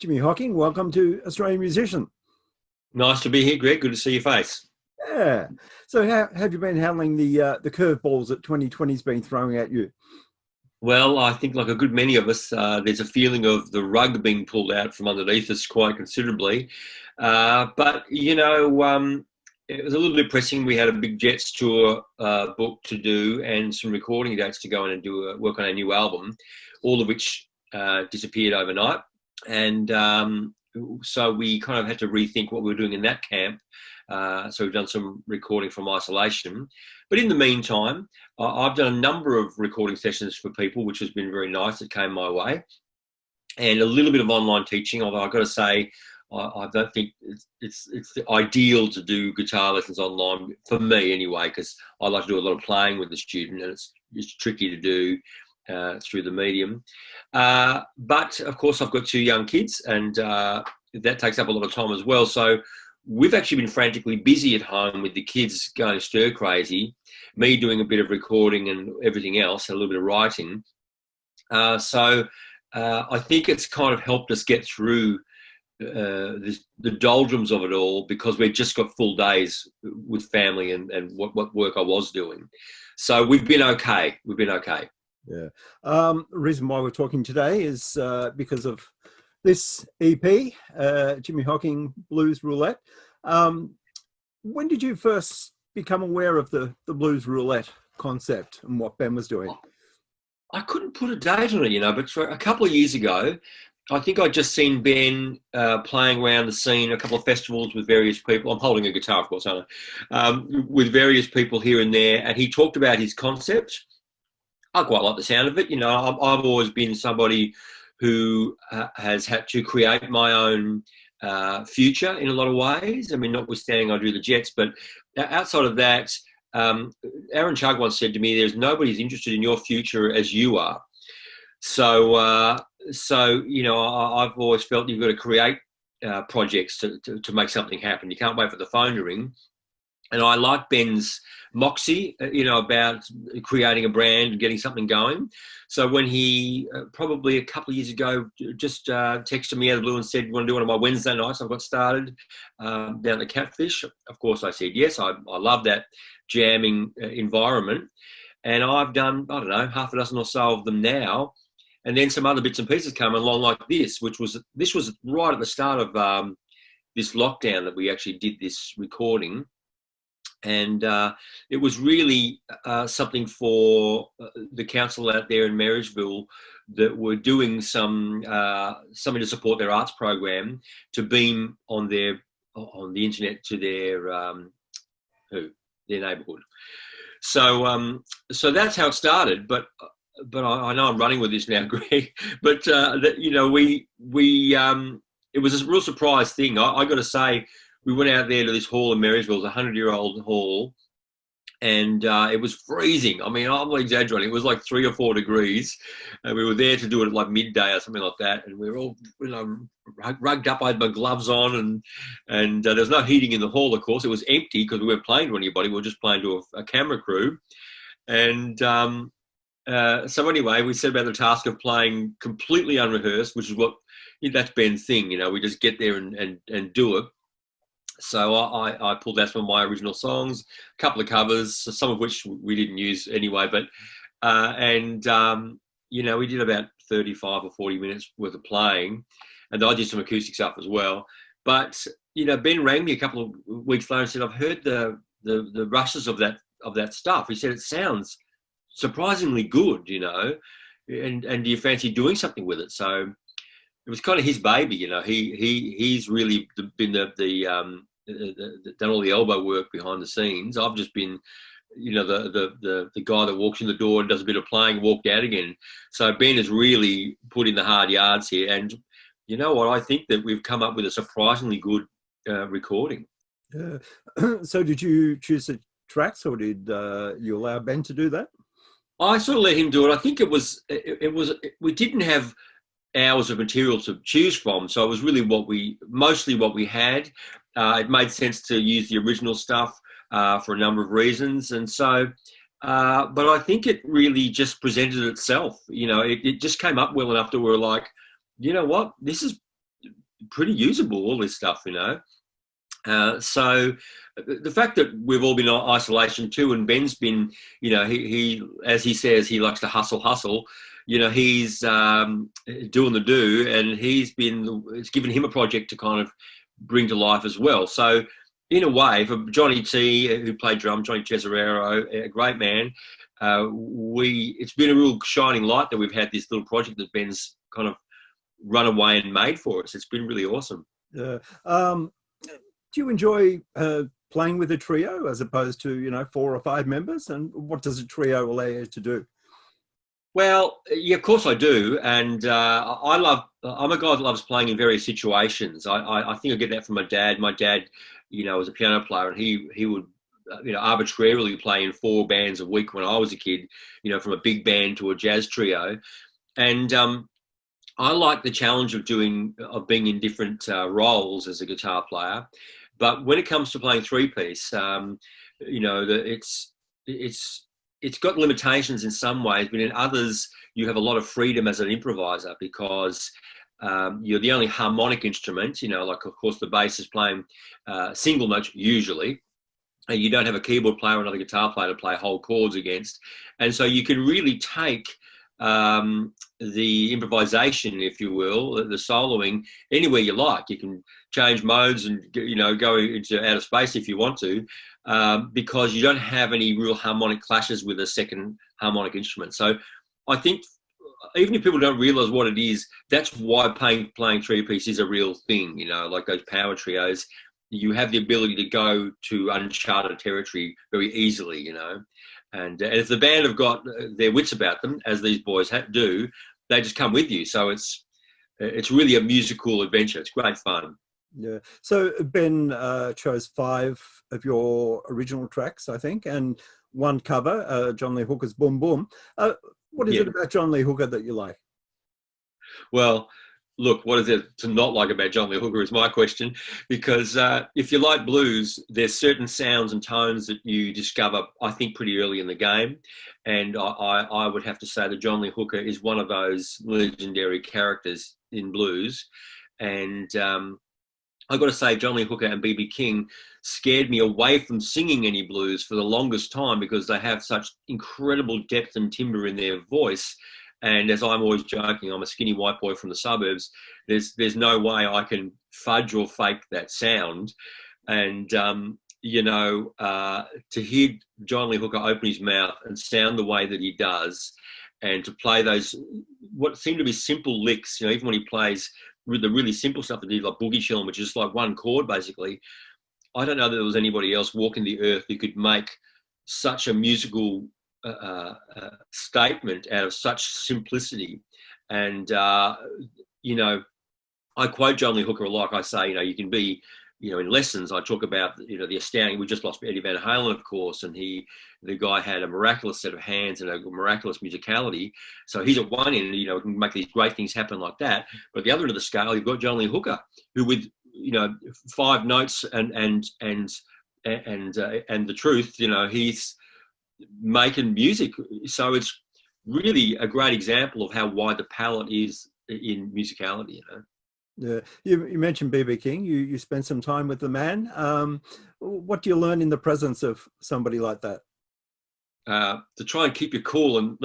Jimi Hocking, welcome to Australian Musician. Nice to be here, Greg. Good to see your face. Yeah. So how have you been handling the curveballs that 2020's been throwing at you? Well, I think like a good many of us, there's a feeling of the rug being pulled out from underneath us quite considerably. But it was a little depressing. We had a big Jets tour book to do and some recording dates to go in and do work on a new album, all of which disappeared overnight. And so we kind of had to rethink what we were doing in that camp. So we've done some recording from isolation. But in the meantime, I've done a number of recording sessions for people, which has been very nice. It came my way. And a little bit of online teaching, although I've got to say, I don't think it's ideal to do guitar lessons online, for me anyway, because I like to do a lot of playing with the student, and it's tricky to do through the medium. But, of course, I've got two young kids, and that takes up a lot of time as well. So we've actually been frantically busy at home with the kids going stir crazy, me doing a bit of recording and everything else, and a little bit of writing. So I think it's kind of helped us get through the doldrums of it all, because we've just got full days with family and what work I was doing. So we've been okay. Yeah. The reason why we're talking today is because of this EP, Jimi Hocking Blues Roulette. When did you first become aware of the Blues Roulette concept and what Ben was doing? I couldn't put a date on it, but for a couple of years ago, I think I'd just seen Ben playing around the scene, a couple of festivals with various people. I'm holding a guitar, of course, aren't I? With various people here and there, and he talked about his concept. I quite like the sound of it. I've always been somebody who has had to create my own future in a lot of ways. I mean, notwithstanding I do the Jets, but outside of that, Aaron Chug once said to me, "There's nobody's interested in your future as you are." So I've always felt you've got to create projects to make something happen. You can't wait for the phone to ring. And I like Ben's moxie, about creating a brand and getting something going. So when he probably a couple of years ago just texted me out of the blue and said, "You want to do one of my Wednesday nights? I've got started down at the Catfish." Of course, I said yes. I love that jamming environment. And I've done, I don't know, half a dozen or so of them now. And then some other bits and pieces come along like this was right at the start of this lockdown that we actually did this recording. And it was really something for the council out there in Marysville that were doing something to support their arts program to beam on the internet to their neighbourhood. So that's how it started. But I know I'm running with this now, Greg. But it was a real surprise thing. I got to say, we went out there to this hall in Marysville. It was a 100-year-old hall, and it was freezing. I mean, I'm not exaggerating. It was like 3 or 4 degrees, and we were there to do it at like midday or something like that. And we were all, rugged up. I had my gloves on, and there was no heating in the hall. Of course, it was empty because we weren't playing to anybody. We were just playing to a camera crew, and so anyway, we set about the task of playing completely unrehearsed, which is that's Ben's thing. We just get there and do it. So I pulled out some of my original songs, a couple of covers, some of which we didn't use anyway. But we did about 35 or 40 minutes worth of playing, and I did some acoustic stuff as well. But Ben rang me a couple of weeks later and said, "I've heard the rushes of that stuff." He said, "It sounds surprisingly good, and do you fancy doing something with it?" So it was kind of his baby, he's really been done all the elbow work behind the scenes. I've just been, the guy that walks in the door and does a bit of playing, walked out again. So Ben has really put in the hard yards here. And you know what? I think that we've come up with a surprisingly good recording. So did you choose the tracks, or did you allow Ben to do that? I sort of let him do it. I think we didn't have hours of material to choose from, so it was really mostly what we had. It made sense to use the original stuff for a number of reasons, and so but I think it really just presented itself. It just came up well enough that we were like, you know what, this is pretty usable, all this stuff, you know. So the fact that we've all been in isolation too, and Ben's been, you know, he as he says, he likes to hustle. You know, he's doing the do, and it's given him a project to kind of bring to life as well. So in a way, for Johnny T, who played drum, Johnny Tesoriero, a great man, it's been a real shining light that we've had this little project that Ben's kind of run away and made for us. It's been really awesome. Yeah. Do you enjoy playing with a trio as opposed to, you know, 4 or 5 members? And what does a trio allow you to do? Well, yeah, of course I do, and I'm a guy that loves playing in various situations. I think I get that from my dad. My dad, you know, was a piano player, and he would, you know, arbitrarily play in 4 bands a week when I was a kid. You know, from a big band to a jazz trio, and I like the challenge of being in different roles as a guitar player. But when it comes to playing 3-piece, you know, it's got limitations in some ways, but in others, you have a lot of freedom as an improviser because you're the only harmonic instrument, you know, like, of course, the bass is playing single notes usually. And you don't have a keyboard player or another guitar player to play whole chords against. And so you can really take the improvisation, if you will, the soloing, anywhere you like. You can change modes and, you know, go into outer space if you want to, because you don't have any real harmonic clashes with a second harmonic instrument. So I think even if people don't realize what it is, that's why playing 3-piece is a real thing, you know, like those power trios. You have the ability to go to uncharted territory very easily, you know. And if the band have got their wits about them, as these boys do, they just come with you. So it's really a musical adventure. It's great fun. Yeah. So Ben chose 5 of your original tracks, I think, and 1 cover, John Lee Hooker's Boom Boom. What is it about John Lee Hooker that you like? Well, look, what is it to not like about John Lee Hooker is my question, because if you like blues, there's certain sounds and tones that you discover, I think, pretty early in the game. And I would have to say that John Lee Hooker is one of those legendary characters in blues. And I've got to say, John Lee Hooker and B.B. King scared me away from singing any blues for the longest time because they have such incredible depth and timbre in their voice. And as I'm always joking, I'm a skinny white boy from the suburbs. There's no way I can fudge or fake that sound. And, you know, to hear John Lee Hooker open his mouth and sound the way that he does, and to play those, what seem to be simple licks, you know, even when he plays with the really simple stuff that he did, like Boogie Chillin', which is like 1 chord, basically. I don't know that there was anybody else walking the earth who could make such a musical statement out of such simplicity. And you know, I quote John Lee Hooker a lot. I say, you know, you can be, you know, in lessons I talk about, you know, the astounding, we just lost Eddie Van Halen, of course, and the guy had a miraculous set of hands and a miraculous musicality. So he's at one end, you know, can make these great things happen like that. But at the other end of the scale, you've got John Lee Hooker, who with, you know, 5 notes and the truth, you know, he's making music. So it's really a great example of how wide the palette is in musicality, you know. Yeah, you mentioned B.B. King. You spent some time with the man. What do you learn in the presence of somebody like that? To try and keep you cool and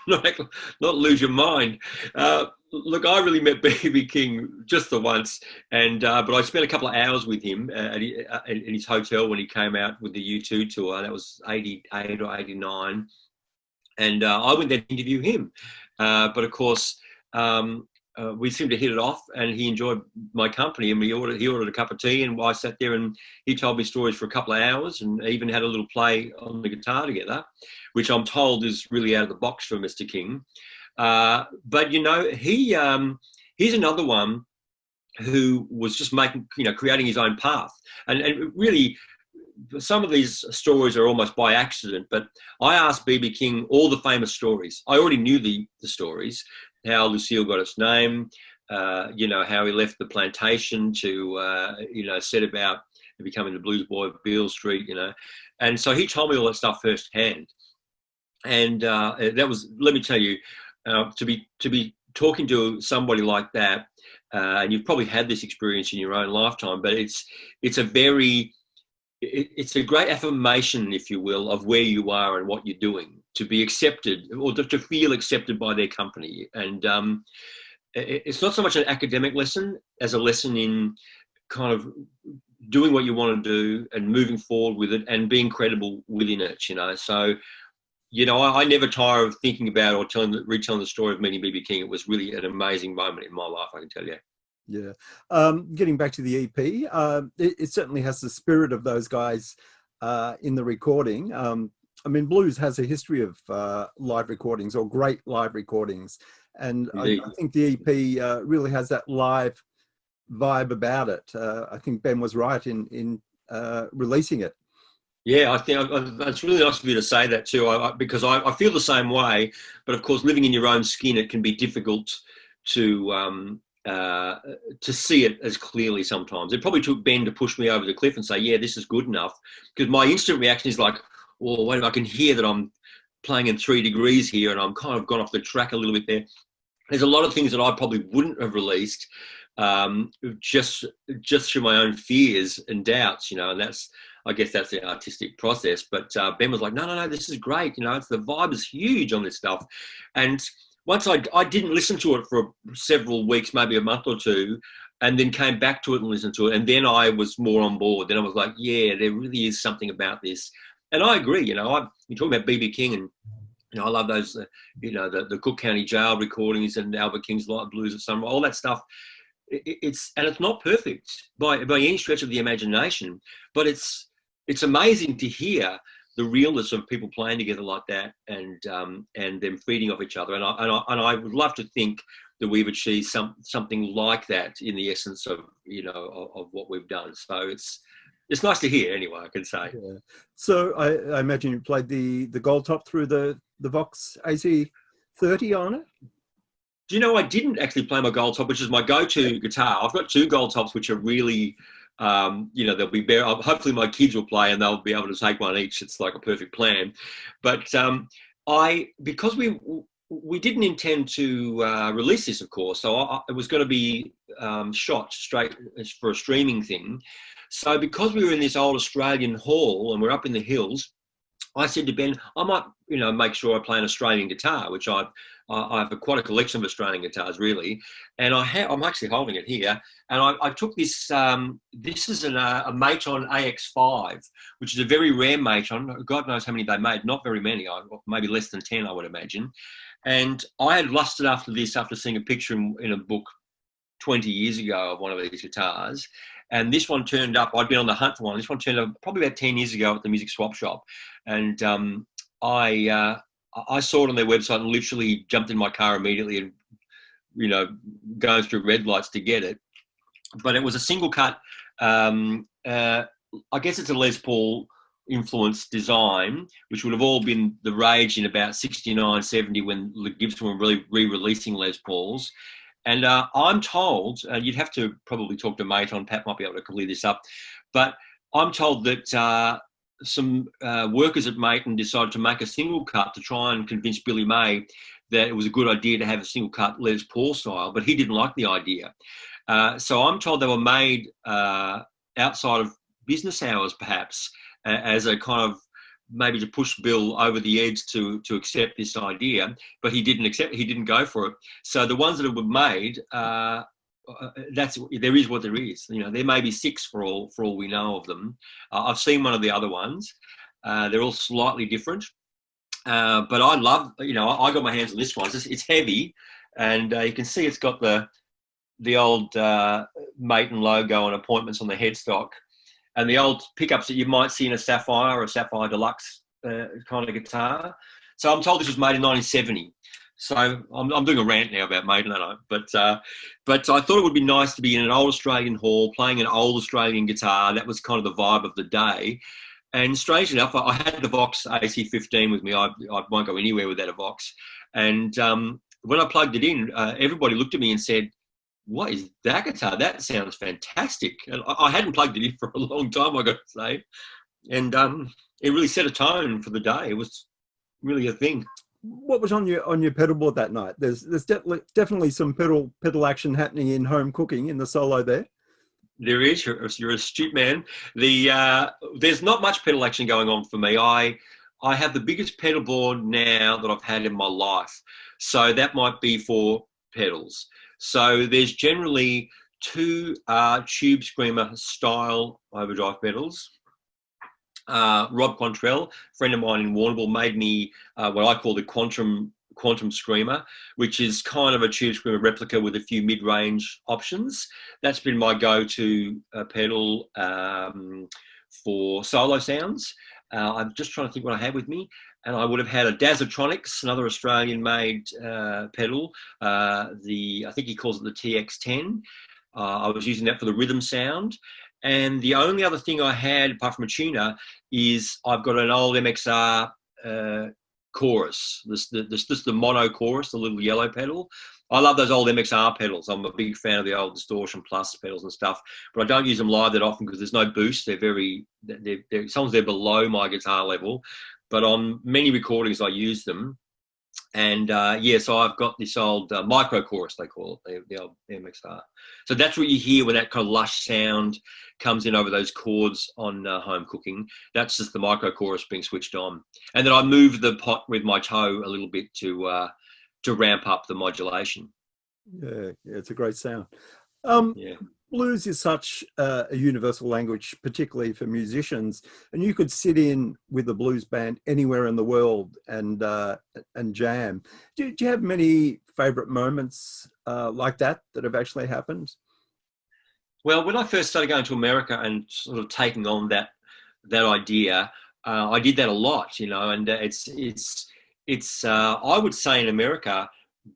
not lose your mind. Look, I really met B.B. King just the once, and but I spent a couple of hours with him in his hotel when he came out with the U2 tour. That was 88 or 89, and I went there to interview him. But of course, we seemed to hit it off, and he enjoyed my company. And he ordered a cup of tea, and I sat there, and he told me stories for a couple of hours, and even had a little play on the guitar together, which I'm told is really out of the box for Mr. King. But you know, he's another one who was just creating his own path, and really, some of these stories are almost by accident. But I asked B.B. King all the famous stories. I already knew the stories. How Lucille got its name, you know, how he left the plantation to, you know, set about becoming the blues boy of Beale Street, you know. And so he told me all that stuff firsthand. And that was, let me tell you, to be talking to somebody like that, and you've probably had this experience in your own lifetime, but it's a great affirmation, if you will, of where you are and what you're doing, to be accepted or to feel accepted by their company. And it's not so much an academic lesson as a lesson in kind of doing what you want to do and moving forward with it and being credible within it, So, I never tire of thinking about or retelling the story of meeting B.B. King. It was really an amazing moment in my life, I can tell you. Yeah. Getting back to the EP, it certainly has the spirit of those guys in the recording. I mean, blues has a history of live recordings, or great live recordings. And I think the EP really has that live vibe about it. I think Ben was right in releasing it. Yeah, I think it's really nice of you to say that too, because I feel the same way. But of course, living in your own skin, it can be difficult to see it as clearly sometimes. It probably took Ben to push me over the cliff and say, yeah, this is good enough. Because my instant reaction is like, well, wait, I can hear that I'm playing in 3 degrees here and I'm kind of gone off the track a little bit there. There's a lot of things that I probably wouldn't have released just through my own fears and doubts, and I guess that's the artistic process. But Ben was like, no, this is great. It's the vibe is huge on this stuff. And once I didn't listen to it for several weeks, maybe a month or two, and then came back to it and listened to it. And then I was more on board. Then I was like, yeah, there really is something about this. And I agree, you're talking about B.B. King, and I love those, the Cook County Jail recordings and Albert King's Light Blues of Summer, all that stuff. It's not perfect by any stretch of the imagination, but it's amazing to hear the realness of people playing together like that, and them feeding off each other. And I would love to think that we've achieved something like that in the essence of of what we've done. So it's nice to hear, anyway, I can say. Yeah. So I imagine you played the gold top through the Vox AC30 on it? Do you know, I didn't actually play my gold top, which is my go-to guitar. I've got 2 gold tops, which are really, they'll be bare. Hopefully my kids will play and they'll be able to take one each. It's like a perfect plan. But because we didn't intend to release this, of course, so it was going to be shot straight for a streaming thing. So because we were in this old Australian hall and we're up in the hills, I said to Ben, I might, make sure I play an Australian guitar, which I have quite a collection of Australian guitars, really. And I'm actually holding it here. And I took this, this is a Maton AX5, which is a very rare Maton. God knows how many they made, not very many, maybe less than 10, I would imagine. And I had lusted after this after seeing a picture in a book 20 years ago of one of these guitars. And this one turned up, I'd been on the hunt for one. This one turned up probably about 10 years ago at the music swap shop. And I saw it on their website and literally jumped in my car immediately and, going through red lights to get it. But it was a single cut. I guess it's a Les Paul influenced design, which would have all been the rage in about 69, 70 when Gibson were really re-releasing Les Pauls. And I'm told, you'd have to probably talk to Maton, Pat might be able to clear this up, but I'm told that some workers at Maton decided to make a single cut to try and convince Billy May that it was a good idea to have a single cut Les Paul style, but he didn't like the idea. So I'm told they were made outside of business hours, perhaps, as a kind of maybe to push Bill over the edge to accept this idea, but he didn't accept it. He didn't go for it. So the ones that were made, there is what there is. There may be 6 for all we know of them. I've seen one of the other ones. They're all slightly different, but I love. I got my hands on this one. It's heavy, and you can see it's got the old Maton logo and appointments on the headstock. And the old pickups that you might see in a Sapphire or a Sapphire Deluxe kind of guitar. So I'm told this was made in 1970. So I'm doing a rant now about Maton, aren't I? But I thought it would be nice to be in an old Australian hall playing an old Australian guitar. That was kind of the vibe of the day. And strangely enough, I had the Vox AC15 with me. I won't go anywhere without a Vox. And when I plugged it in, everybody looked at me and said, "What is that guitar? That sounds fantastic." And I hadn't plugged it in for a long time, I got to say. And it really set a tone for the day. It was really a thing. what was on your pedal board that night? There's definitely some pedal action happening in home cooking in the solo there. There is. You're a astute man. There's not much pedal action going on for me. I have the biggest pedal board now that I've had in my life. So that might be for pedals. So there's generally two Tube Screamer style overdrive pedals. Rob Quantrell, a friend of mine in Warrnambool, made me what I call the Quantum Screamer, which is kind of a Tube Screamer replica with a few mid-range options. That's been my go-to pedal for solo sounds. I'm just trying to think what I had with me, and I would have had a Dazatronics, another Australian-made pedal. I think he calls it the TX10. I was using that for the rhythm sound. And the only other thing I had, apart from a tuner, is I've got an old MXR chorus. This the mono chorus, the little yellow pedal. I love those old MXR pedals. I'm a big fan of the old Distortion Plus pedals and stuff, but I don't use them live that often because there's no boost. Sometimes they're below my guitar level, but on many recordings I use them. And so I've got this old micro chorus, they call it, the old MXR. So that's what you hear when that kind of lush sound comes in over those chords on home cooking. That's just the micro chorus being switched on. And then I move the pot with my toe a little bit to ramp up the modulation. Yeah, it's a great sound. Yeah. Blues is such a universal language, particularly for musicians, and you could sit in with a blues band anywhere in the world and jam. Do you have many favourite moments like that have actually happened? Well, when I first started going to America and sort of taking on that idea, I did that a lot, and it's I would say in America,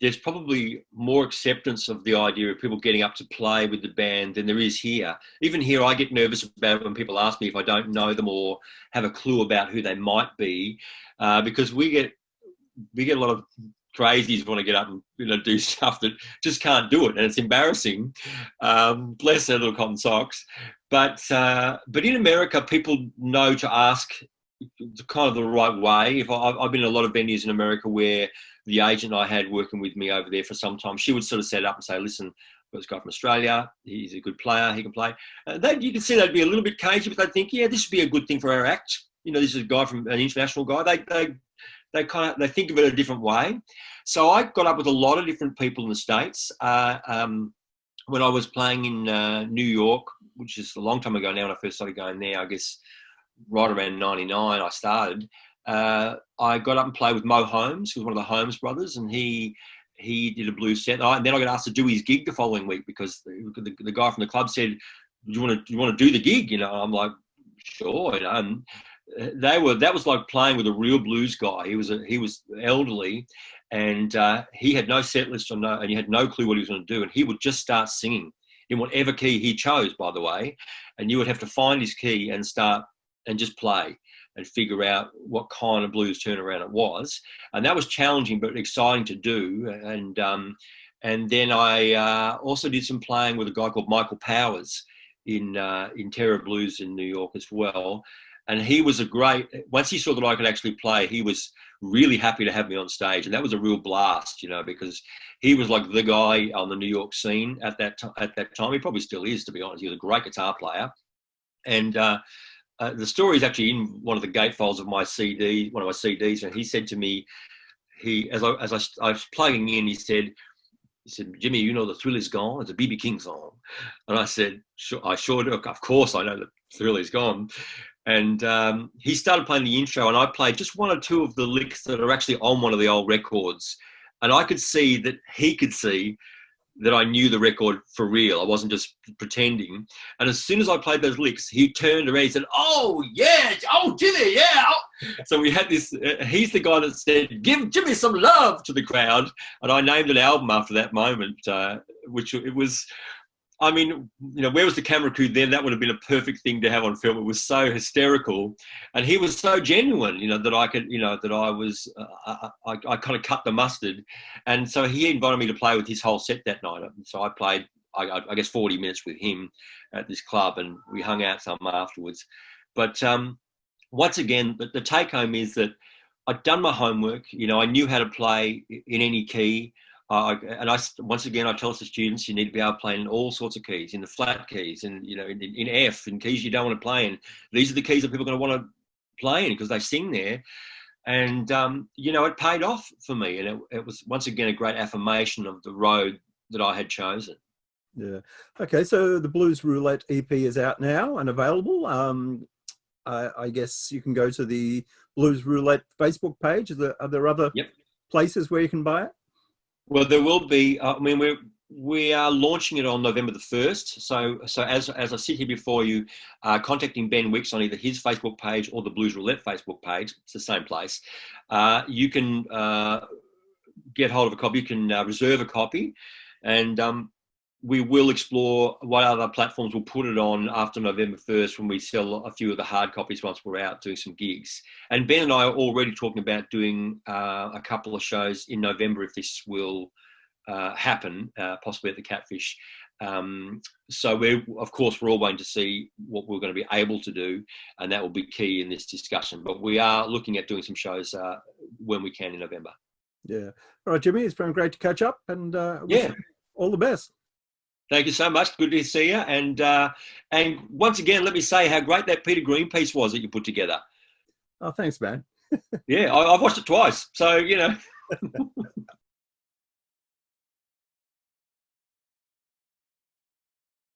there's probably more acceptance of the idea of people getting up to play with the band than there is here. Even here, I get nervous about when people ask me if I don't know them or have a clue about who they might be, because we get a lot of crazies who want to get up and do stuff that just can't do it, and it's embarrassing. Bless their little cotton socks. But in America, people know to ask kind of the right way. I've been in a lot of venues in America where the agent I had working with me over there for some time, she would sort of set up and say, listen, I've got this guy from Australia, he's a good player, he can play. You can see they'd be a little bit cagey, but they'd think, yeah, this would be a good thing for our act. This is a guy from an international guy. They think of it a different way. So I got up with a lot of different people in the States. When I was playing in New York, which is a long time ago now when I first started going there, I guess right around 99 I started. I got up and played with Mo Holmes, who was one of the Holmes brothers, and he did a blues set. And then I got asked to do his gig the following week because the guy from the club said, "Do you want to do the gig?" I'm like, "Sure." And that was like playing with a real blues guy. He was elderly, and he had no set list and he had no clue what he was going to do. And he would just start singing in whatever key he chose, by the way. And you would have to find his key and start and just play and figure out what kind of blues turnaround it was. And that was challenging but exciting to do. And then I also did some playing with a guy called Michael Powers in Terror Blues in New York as well. And he was once he saw that I could actually play, he was really happy to have me on stage. And that was a real blast, because he was like the guy on the New York scene at that time. He probably still is, to be honest. He was a great guitar player. And the story is actually in one of the gatefolds of my CD, one of my CDs. And he said to me, as I was plugging in, he said, "Jimmy, The Thrill Is Gone? It's a B.B. King song." And I said, "Sure, I sure do. Of course I know The Thrill Is Gone." And he started playing the intro, and I played just one or two of the licks that are actually on one of the old records. And I could see that he could see that I knew the record for real. I wasn't just pretending. And as soon as I played those licks, he turned around and said, "Oh, yeah. Oh, Jimmy, yeah." Oh. So we had this, he's the guy that said, "Give Jimmy some love" to the crowd. And I named an album after that moment, which it was, where was the camera crew then? That would have been a perfect thing to have on film. It was so hysterical. And he was so genuine, that I could, that I was, I kind of cut the mustard. And so he invited me to play with his whole set that night. So I played, I guess, 40 minutes with him at this club, and we hung out some afterwards. But once again, the take home is that I'd done my homework. You know, I knew how to play in any key. Once again, I tell the students, you need to be able to play in all sorts of keys, in the flat keys, and you know, in F, and keys you don't want to play in. These are the keys that people are going to want to play in because they sing there. And you know, it paid off for me, and it was once again a great affirmation of the road that I had chosen. Yeah. Okay, so the Blues Roulette EP is out now and available. I guess you can go to the Blues Roulette Facebook page. Are there other Yep. places where you can buy it? Well, there will be. I mean, we are launching it on November the 1st. So as I sit here before you, contacting Ben Wicks on either his Facebook page or the Blues Roulette Facebook page, it's the same place. You can get hold of a copy. You can reserve a copy, and we will explore what other platforms we'll put it on after November 1st when we sell a few of the hard copies once we're out doing some gigs. And Ben and I are already talking about doing a couple of shows in November if this will happen, possibly at the Catfish. So of course, we're all waiting to see what we're going to be able to do, and that will be key in this discussion. But we are looking at doing some shows when we can in November. Yeah. All right, Jimmy, it's been great to catch up, and Yeah. all the best. Thank you so much. Good to see you. And once again, let me say how great that Peter Green piece was that you put together. Oh, thanks, man. Yeah, I've watched it twice. So, you know.